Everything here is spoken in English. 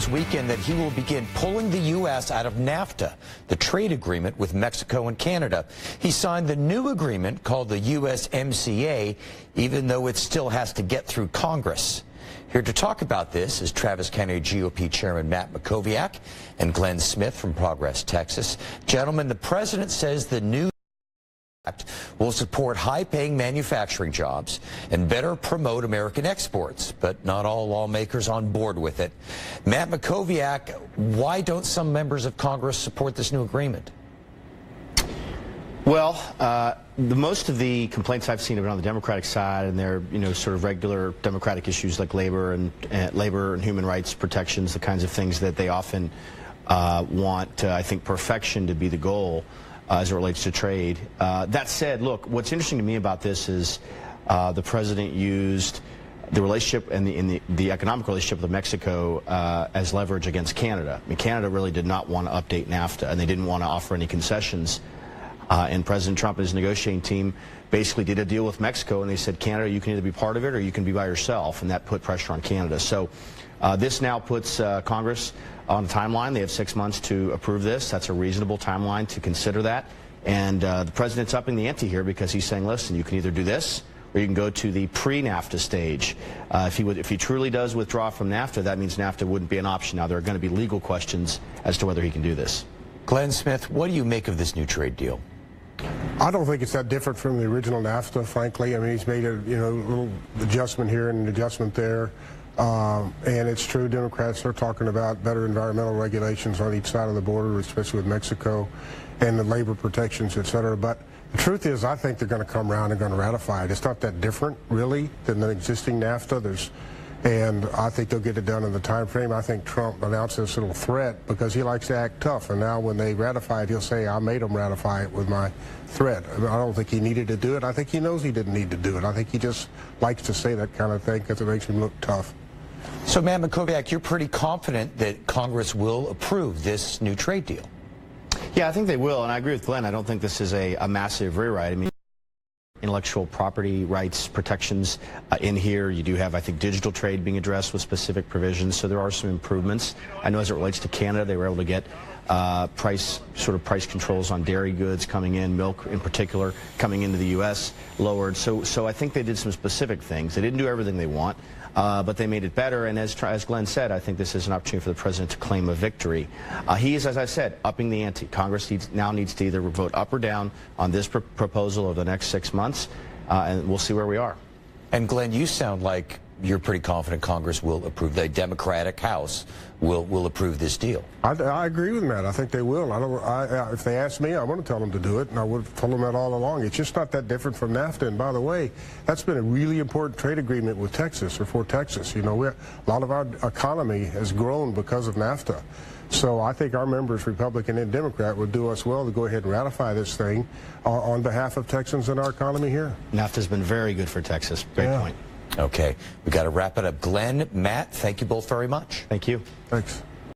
this weekend that he will begin pulling the U.S. out of NAFTA, the trade agreement with Mexico and Canada. He signed the new agreement called the USMCA, even though it still has to get through Congress. Here to talk about this is Travis County GOP Chairman Matt Mackowiak and Glenn Smith from Progress, Texas. Gentlemen, the president says the new Act will support high-paying manufacturing jobs and better promote American exports, but not all lawmakers on board with it. Matt Mackowiak, why don't some members of Congress support this new agreement? Well, most of the complaints I've seen have been on the Democratic side, and they're sort of regular Democratic issues like labor and human rights protections, the kinds of things that they often want, I think, perfection to be the goal as it relates to trade. That said, look, what's interesting to me about this is the president used the relationship and the economic relationship with Mexico as leverage against Canada. I mean, Canada really did not want to update NAFTA, and they didn't want to offer any concessions. And President Trump and his negotiating team basically did a deal with Mexico, and they said, Canada, you can either be part of it or you can be by yourself, and that put pressure on Canada. So this now puts Congress on a timeline. They have 6 months to approve this. That's a reasonable timeline to consider that. And the president's upping the ante here because he's saying, listen, you can either do this or you can go to the pre-NAFTA stage. If he truly does withdraw from NAFTA, that means NAFTA wouldn't be an option. Now, there are going to be legal questions as to whether he can do this. Glenn Smith, what do you make of this new trade deal? I don't think it's that different from the original NAFTA, frankly. I mean, he's made a little adjustment here and an adjustment there. And it's true, Democrats are talking about better environmental regulations on each side of the border, especially with Mexico, and the labor protections, et cetera. But the truth is, I think they're going to come around and going to ratify it. It's not that different, really, than the existing NAFTA. And I think they'll get it done in the time frame. I think Trump announced this little threat because he likes to act tough. And now when they ratify it, he'll say, I made them ratify it with my threat. I don't think he needed to do it. I think he knows he didn't need to do it. I think he just likes to say that kind of thing because it makes him look tough. So, Matt Mackowiak, you're pretty confident that Congress will approve this new trade deal? Yeah, I think they will, and I agree with Glenn. I don't think this is a massive rewrite. I mean, intellectual property rights protections in here. You do have, I think, digital trade being addressed with specific provisions, so there are some improvements. I know as it relates to Canada, they were able to get price controls on dairy goods coming in, milk in particular, coming into the U.S. lowered. So I think they did some specific things. They didn't do everything they want, but they made it better. And as Glenn said, I think this is an opportunity for the president to claim a victory. He is, as I said, upping the ante. Congress now needs to either vote up or down on this proposal over the next 6 months, and we'll see where we are. And Glenn, you sound like you're pretty confident Congress will approve. The Democratic House will approve this deal. I agree with Matt. I think they will. If they ask me, I want to tell them to do it, and I would have told them that all along. It's just not that different from NAFTA. And by the way, that's been a really important trade agreement with Texas, or for Texas. You know, a lot of our economy has grown because of NAFTA. So I think our members, Republican and Democrat, would do us well to go ahead and ratify this thing on behalf of Texans and our economy here. NAFTA's been very good for Texas. Great point. Okay, we got to wrap it up. Glenn, Matt, thank you both very much. Thank you. Thanks.